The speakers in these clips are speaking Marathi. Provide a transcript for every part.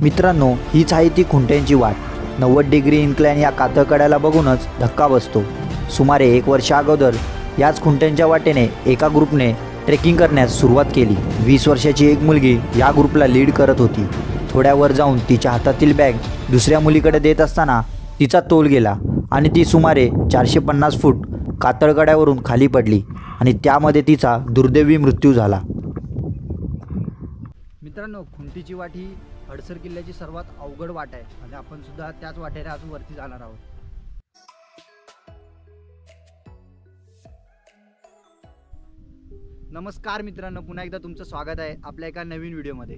मित्रांनो, हीच आहे ती खुंट्यांची वाट. 90 डिग्री इन्क्लाइन या कातळकड्याला बघूनच धक्का बसतो. सुमारे 1 वर्ष अगोदर याच खुंट्यांच्या वाटेने एका ग्रुपने ट्रेकिंग करण्यास सुरुवात केली. 20 वर्षाची एक मुलगी या ग्रुपला लीड करत होती. थोड्या वर जाऊन तिच्या हातातील बॅग दुसऱ्या मुलीकडे देत असताना तिचा तोल गेला आणि ती सुमारे 450 फूट कातळकड्यावरून खाली पडली आणि त्यामध्ये तिचा दुर्दैवी मृत्यू झाला. मित्रांनो, खुंटीची वाट ही हडसर किल्ल्याची सर्वात अवघड वाट आहे आणि आपण सुद्धा त्याच वाटेने आज वरती जाणार आहोत. नमस्कार मित्रांनो, पुन्हा एकदा तुमचं स्वागत आहे आपल्या एका नवीन व्हिडिओमध्ये.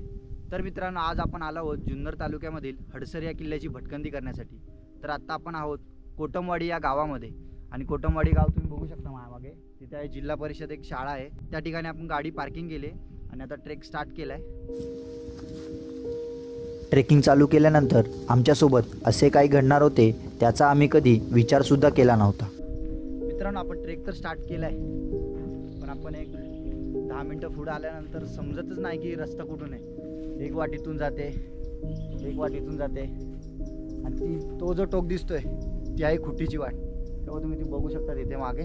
तर मित्रांनो, आज आपण आलो आहोत जुन्नर तालुक्यामधील हडसर या किल्ल्याची भटकंती करण्यासाठी. तर आत्ता आपण आहोत कोटमवाडी या गावामध्ये आणि कोटमवाडी गाव तुम्ही बघू शकता माझ्यामागे. तिथे आहे जिल्हा परिषद एक शाळा आहे. त्या ठिकाणी आपण गाडी पार्किंग केली आणि आता ट्रेक स्टार्ट केला आहे. ट्रेकिंग चालू केल्यानंतर आमच्यासोबत असे काही घडणार होते त्याचा आम्ही कधी विचारसुद्धा केला नव्हता. मित्रांनो, आपण ट्रेक तर स्टार्ट केला आहे, पण आपण एक 10 मिनटं पुढे आल्यानंतर समजतच नाही की रस्ता कुठून आहे. एक वाट इथून जाते, एक वाट इथून जाते आणि तो जो टोक दिसतोय ती आहे खुंटीची वाट. तेव्हा तुम्ही ती बघू शकता तिथे मागे.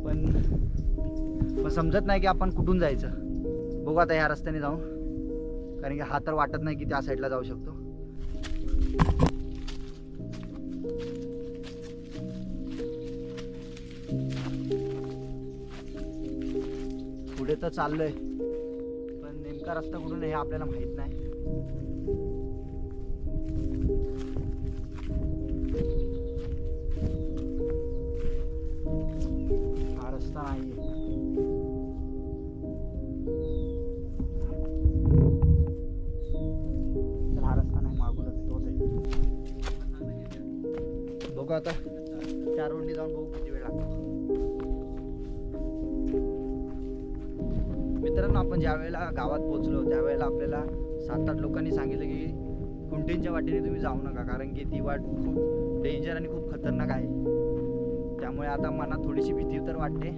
पण समजत नाही की आपण कुठून जायचं. बघू आता ह्या रस्त्याने जाऊ, कारण की हा तर वाटत नाही की त्या साईडला जाऊ शकतो. पुढे तर चाललोय, पण नेमका रस्ता कुठून आहे हे आपल्याला माहित नाही. हा रस्ता नाहीये. हा रस्ता नाही, मागूनच तोच आहे. बघू आता त्या रोडने जाऊन बघू किती वेळ लागतो. मित्रांनो, आपण ज्या वेळेला गावात पोहोचलो त्यावेळेला आपल्याला 7-8 लोकांनी सांगितलं की खुंटींच्या वाटेने तुम्ही जाऊ नका, कारण की ती वाट खूप डेंजर आणि खूप खतरनाक आहे. त्यामुळे आता मनात थोडीशी भीती तर वाटते.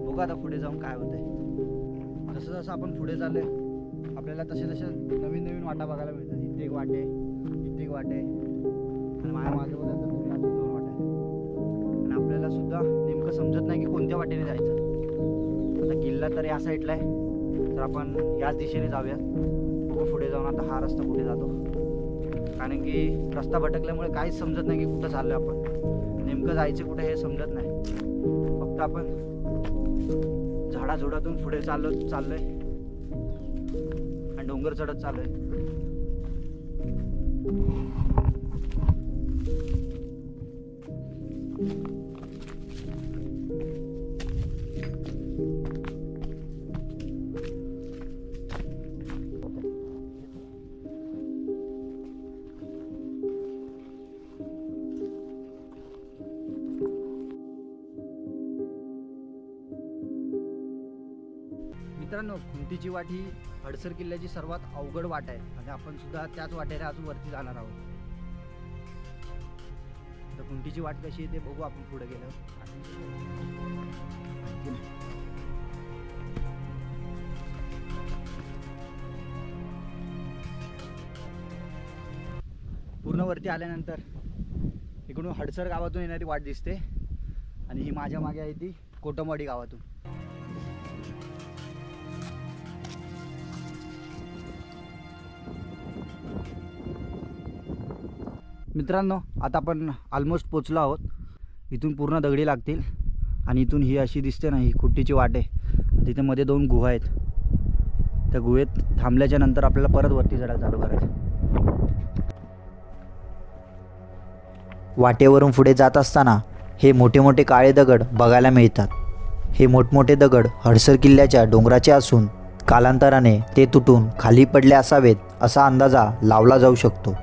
बघू आता पुढे जाऊन काय होतंय. जसं जसं आपण पुढे चाललोय आपल्याला तसे नवीन नवीन वाटा बघायला मिळतात. इथे एक वाट आहे, इथे एक वाट आहे आणि माझ्या मागे बघा तर तुम्ही अजून 2 वाट आहे आणि आपल्याला सुद्धा नेमकं समजत नाही की कोणत्या वाटेने जायचं. आता किल्ला तर या साईडला आहे, तर आपण याच दिशेने जाऊया. बघू पुढे जाऊन आता हा रस्ता कुठे जातो, कारण की रस्ता भटकल्यामुळे काहीच समजत नाही की कुठं चाललोय आपण. नेमकं जायचं कुठे हे समजत नाही. फक्त आपण झाडाझुडातून पुढे चाललोय आणि डोंगर चढत चाललोय. मित्रांनो, खुंटीची वाट ही हडसर किल्ल्याची सर्वात अवघड वाट आहे आणि आपण सुद्धा त्याच वाटेने अजून वरती जाणार आहोत. तर खुंटीची वाट कशी आहे ते बघू आपण पुढे गेल्यावर. पूर्ण वरती आल्यानंतर इकडून हडसर गावातून येणारी वाट दिसते आणि ही माझ्या मागे आहे ती कोटमवाडी गावातून. मित्रांनो, आता आपण ऑलमोस्ट पोचलो आहोत. इथून पूर्ण दगडी लागतील आणि इथून ही अशी दिसते ना, ही खुंटीची वाट आहे. तिथे मध्ये 2 गुहा आहेत. त्या गुहेत थांबल्याच्या नंतर आपल्याला परत वरती चढायला चालू करायचं. वाटेवरून पुढे जात असताना हे मोठे मोठे काळे दगड बघायला मिळतात. हे मोठमोठे दगड हडसर किल्ल्याच्या डोंगराचे असून कालांतराने ते तुटून खाली पडले असावेत असा अंदाजा लावला जाऊ शकतो.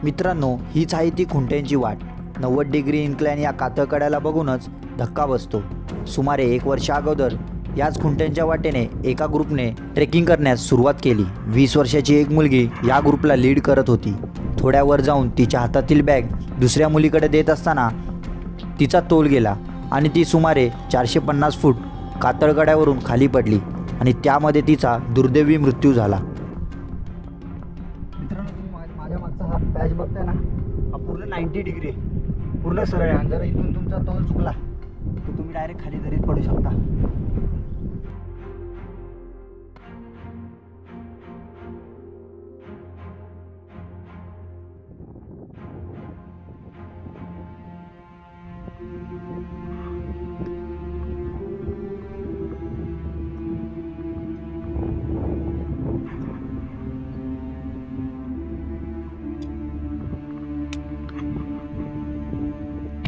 मित्रांनो, हीच आहे ती खुंट्यांची वाट. 90 डिग्री इन्क्लाइन या कातळकड्याला बघूनच धक्का बसतो. सुमारे 1 वर्ष अगोदर याच खुंट्यांच्या वाटेने एका ग्रुपने ट्रेकिंग करण्यास सुरुवात केली. 20 वर्षाची एक मुलगी या ग्रुपला लीड करत होती. थोड्या वर जाऊन तिच्या हातातील बॅग दुसऱ्या मुलीकडे देत असताना तिचा तोल गेला आणि ती सुमारे 450 फूट कातळकड्यावरून खाली पडली आणि त्यामध्ये तिचा दुर्दैवी मृत्यू झाला. 90 डिग्री आहे, पूर्ण सरळ आहे. आणि जर इथून तुमचा तोल चुकला तर तुम्ही डायरेक्ट खाली दरीत पडू शकता.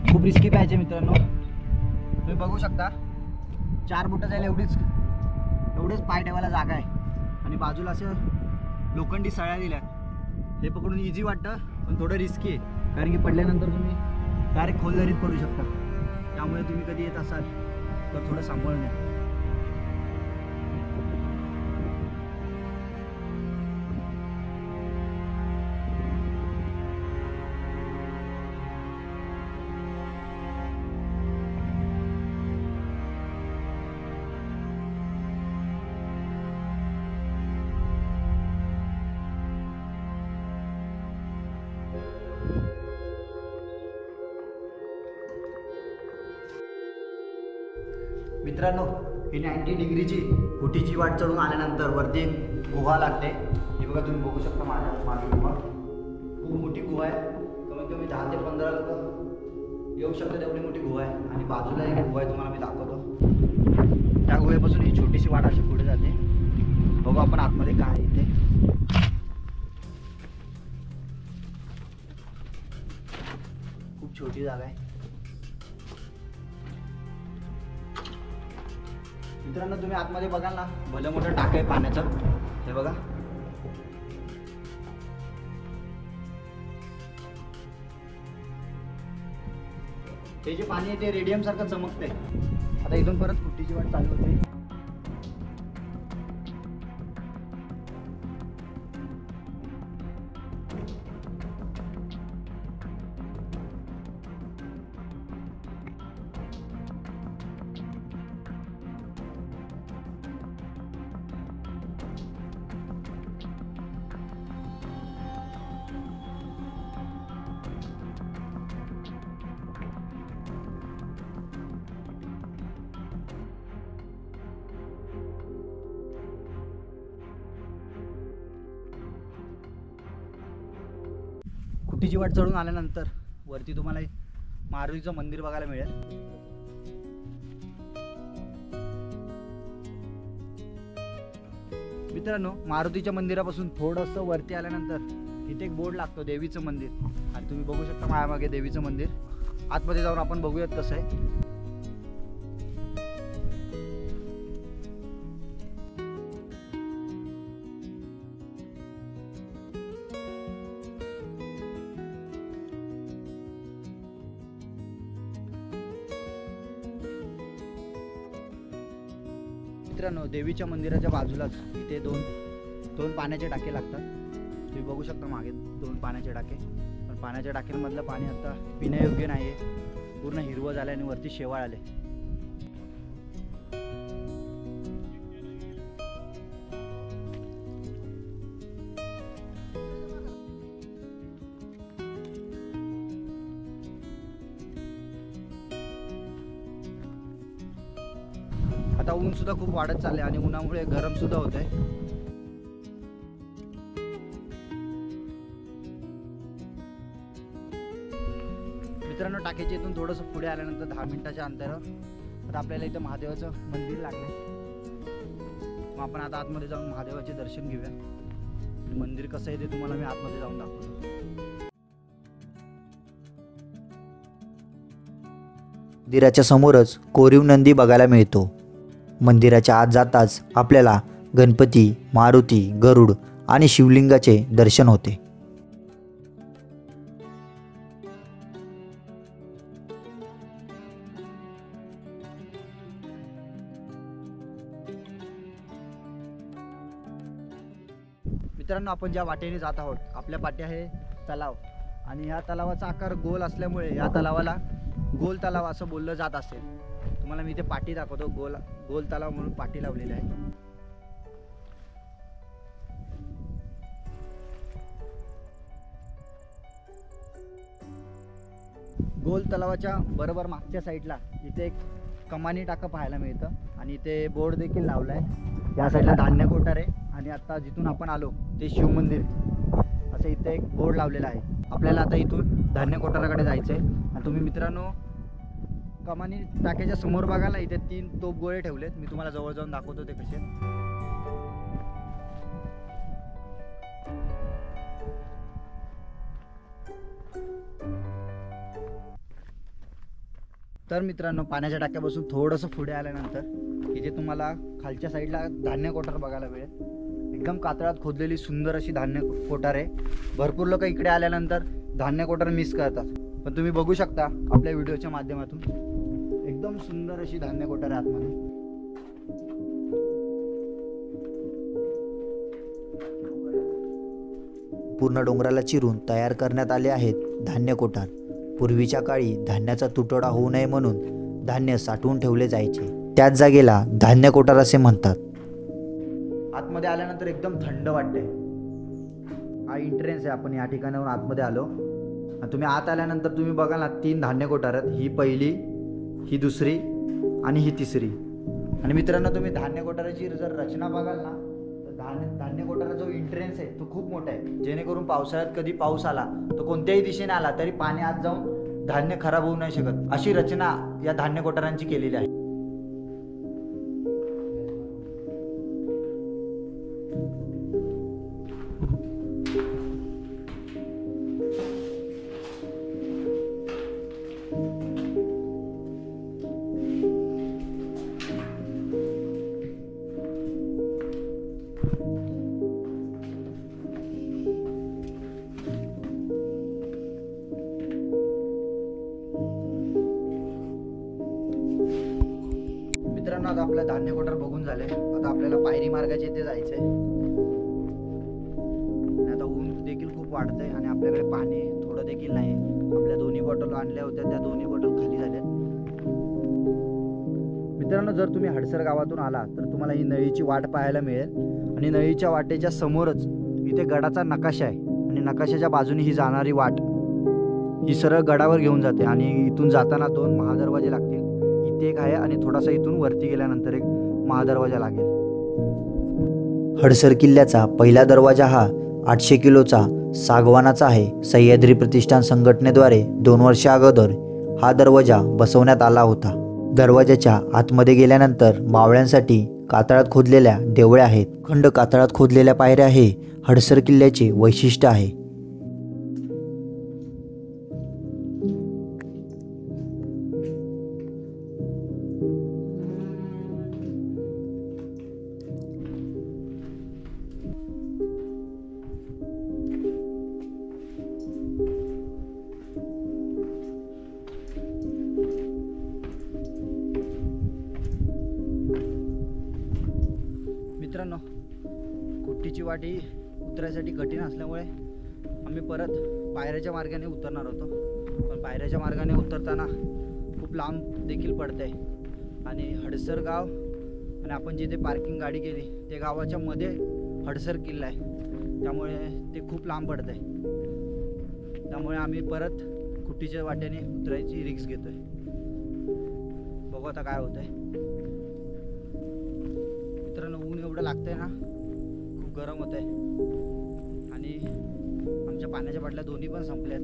खूप रिस्की पाहिजे मित्रांनो. तुम्ही बघू शकता 4 बोटं जायला एवढेच पाय ठेवायला जागा आहे. आणि बाजूला असं लोखंडी सळ्या दिल्या. हे पकडून इझी वाटतं पण थोडं रिस्की आहे, कारण की पडल्यानंतर तुम्ही डायरेक्ट खोल दरीत पडू शकता. त्यामुळे तुम्ही कधी येत असाल तर थोडं सांभाळून या. मित्रांनो, ही 90 डिग्रीची फुटीची वाट चढून आल्यानंतर वरती एक गुहा लागते. हे बघा, तुम्ही बघू शकता माझ्या मागे गुहा. खूप मोठी गुहा आहे, कमीत कमी 10 ते 15 लोक येऊ शकतात एवढी मोठी गुहा आहे. आणि बाजूला एक गुहा आहे, तुम्हाला मी दाखवतो. त्या गुहेपासून ही छोटीशी वाट अशी पुढे जाते. बघू आपण आतमध्ये काय आहे इथे. खूप छोटी जागा आहे मित्रांनो. तुम्ही आतमध्ये बघाल ना, भलं मोठं टाकं आहे पाण्याचं. हे बघा, हे जे पाणी आहे ते रेडियम सारखं चमकतंय. आता इथून परत फुटीची वाट चालू होते. खुटीची वाट चढून आल्यानंतर वरती तुम्हाला मारुतीचं मंदिर बघायला मिळेल. मित्रांनो, मारुतीच्या मंदिरापासून थोडंसं वरती आल्यानंतर इथे एक बोर्ड लागतो, देवीचं मंदिर. आणि तुम्ही बघू शकता माझ्यामागे देवीचं मंदिर. आतमध्ये जाऊन आपण बघूयात कसं आहे. मित्रांनो, देवीच्या मंदिराच्या बाजूलाच इथे दोन पाण्याचे टाके लागतात. तुम्ही बघू शकता मागे 2 पाण्याचे टाके. पण पाण्याच्या टाक्यांमधलं पाणी आता पिण्यायोग्य नाही आहे, पूर्ण हिरवं झालं आणि वरती शेवाळ आले. आता ऊन सुद्धा खूप वाढत चालले आणि उन्हामुळे गरम सुद्धा होत आहे. मित्रांनो, टाकीच्या इथून थोडंसं पुढे आल्यानंतर 10 मिनिटाच्या अंतरावर आता आपल्याला इथं महादेवाचं मंदिर लागलंय. मग आपण आता आतमध्ये जाऊन महादेवाचे दर्शन घेऊया. मंदिर कसं आहे ते तुम्हाला मी आतमध्ये जाऊन दाखवतो. मंदिराच्या समोरच कोरीव नंदी बघायला मिळतो. मंदिराच्या आत जाताच आपल्याला गणपती, मारुती, गरुड आणि शिवलिंगाचे दर्शन होते. मित्रांनो, आपण ज्या वाटेने जात आहोत आपल्या पाठी आहे तलाव. आणि ह्या तलावाचा आकार गोल असल्यामुळे या तलावाला गोल तलाव असं बोललं जात असेल. तुम्हाला मी इथे पाटी दाखवतो. गोल तलाव म्हणून पाटी लावलेली आहे. गोल तलावाच्या बरोबर मागच्या साईडला इथे एक कमानी टाका पाहायला मिळतं आणि इथे बोर्ड देखील लावला आहे. या साईडला धान्य कोठार आहे आणि आता जिथून आपण आलो ते शिवमंदिर असं इथे एक बोर्ड लावलेला आहे. आपल्याला आता इथून धान्य कोठाराकडे जायचं आहे. आणि तुम्ही मित्रांनो कमानी टाक्याच्या समोर बघायला इथे 3 तोप गोळे ठेवलेत. मी तुम्हाला जवळ जाऊन दाखवतो ते कसे. तर मित्रांनो पाण्याच्या टाक्यापासून थोडंसं पुढे आल्यानंतर इथे तुम्हाला खालच्या साईडला धान्य कोठार बघायला मिळेल. एकदम कातळात खोदलेली सुंदर अशी धान्य कोठार आहे. भरपूर लोक इकडे आल्यानंतर धान्य कोठार मिस करतात, पण तुम्ही बघू शकता आपल्या व्हिडिओच्या माध्यमातून एकदम सुंदर अशी धान्य कोठार आहे आतमध्ये. पूर्ण डोंगराला चिरून तयार करण्यात आले आहेत धान्य कोठार. पूर्वीच्या काळी धान्याचा तुटवडा होऊ नये म्हणून धान्य साठवून ठेवले जायचे. त्याच जागेला धान्य कोठार असे म्हणतात. आतमध्ये आल्यानंतर एकदम थंड वाटते. हा एंट्रन्स आहे. आपण या ठिकाणाहून आतमध्ये आलो आणि तुम्ही आत आल्यानंतर तुम्ही बघाल ना 3 धान्य कोठार आहेत. ही पहिली, ही दुसरी आणि ही तिसरी. आणि मित्रांनो तुम्ही धान्य कोठाराची जर रचना बघाल ना तर धान्य कोठारा जो एंट्रन्स आहे तो खूप मोठा आहे, जेणेकरून पावसाळ्यात कधी पाऊस आला तर कोणत्याही दिशेने आला तरी पाणी आत जाऊन धान्य खराब होऊ नाही शकत, अशी रचना या धान्य कोठारांची केलेली आहे. मित्रांनो आता आपलं धान्य कोठार बघून झाले. आता आपल्याला पायरी मार्गाच्या इथे जायचंय. आता ऊन देखील खूप वाढतंय आणि आपल्याकडे पाणी थोडं देखील नाही. आपल्या दोन्ही बॉटल आणल्या होत्या, त्या दोन्ही बॉटल खाली झाल्यात. मित्रांनो जर तुम्ही हडसर गावातून आला तर तुम्हाला ही नळीची वाट पाहायला मिळेल आणि नळीच्या वाटेच्या समोरच इथे गडाचा नकाशा आहे आणि नकाशाच्या बाजूने ही जाणारी वाट ही सरळ गडावर घेऊन जाते आणि इथून जाताना 2 महादरवाजे लागतील. इथे एक आहे आणि थोडासा इथून वरती गेल्यानंतर एक महादरवाजा लागेल. हडसर किल्ल्याचा पहिला दरवाजा हा 800 किलोचा सागवानाचा आहे. सह्याद्री प्रतिष्ठान संघटनेद्वारे 2 वर्षा अगोदर हा दरवाजा बसवण्यात आला होता. दरवाजाच्या आतमध्ये गेल्यानंतर मावळ्यांसाठी कातळात खोदलेल्या देवळ्या आहेत. खंड कातळात खोदलेल्या पायऱ्या हे हडसर किल्ल्याचे वैशिष्ट्य आहे. मित्रांनो कुट्टीची वाटी उतरायसाठी कठीण असल्यामुळे आम्ही परत पायऱ्याच्या मार्गाने उतरणार होतो, पण पायऱ्याच्या मार्गाने उतरताना खूप लांब देखील पडतंय आणि हडसर गाव आणि आपण जिथे पार्किंग गाडी केली ते गावाच्या मध्ये हडसर किल्ला आहे, त्यामुळे ते खूप लांब पडतंय. त्यामुळे आम्ही परत कुट्टीच्या वाट्याने उतरायची रिस्क घेतोय. बघू आता काय होतंय. मित्रांनो ऊन एवढं लागतंय ना, खूप गरम होतंय आणि आमच्या पाण्याच्या बाटल्या दोन्ही पण संपल्यात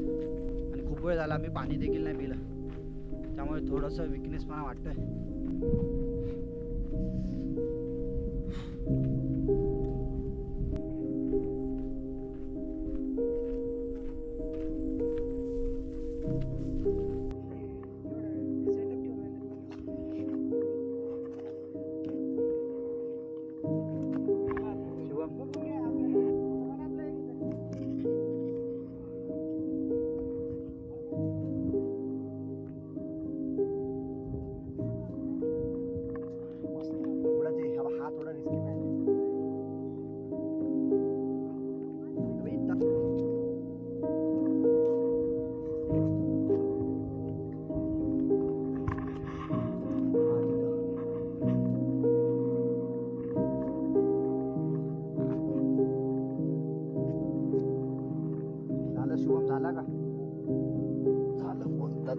आणि खूप वेळ झाला आम्ही पाणी देखील नाही पिलं, त्यामुळे थोडंसं विकनेसपणा वाटतोय.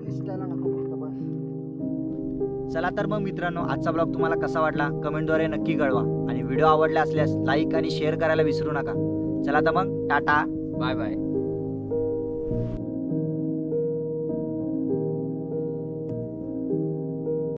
दिसल्याला नको फक्त बस. चला तर मग मित्रांनो, आजचा ब्लॉग तुम्हाला कसा वाटला कमेंटद्वारे नक्की कळवा आणि व्हिडिओ आवडला असल्यास लाईक आणि शेअर करायला विसरू नका. चला तर मग टाटा, बाय बाय.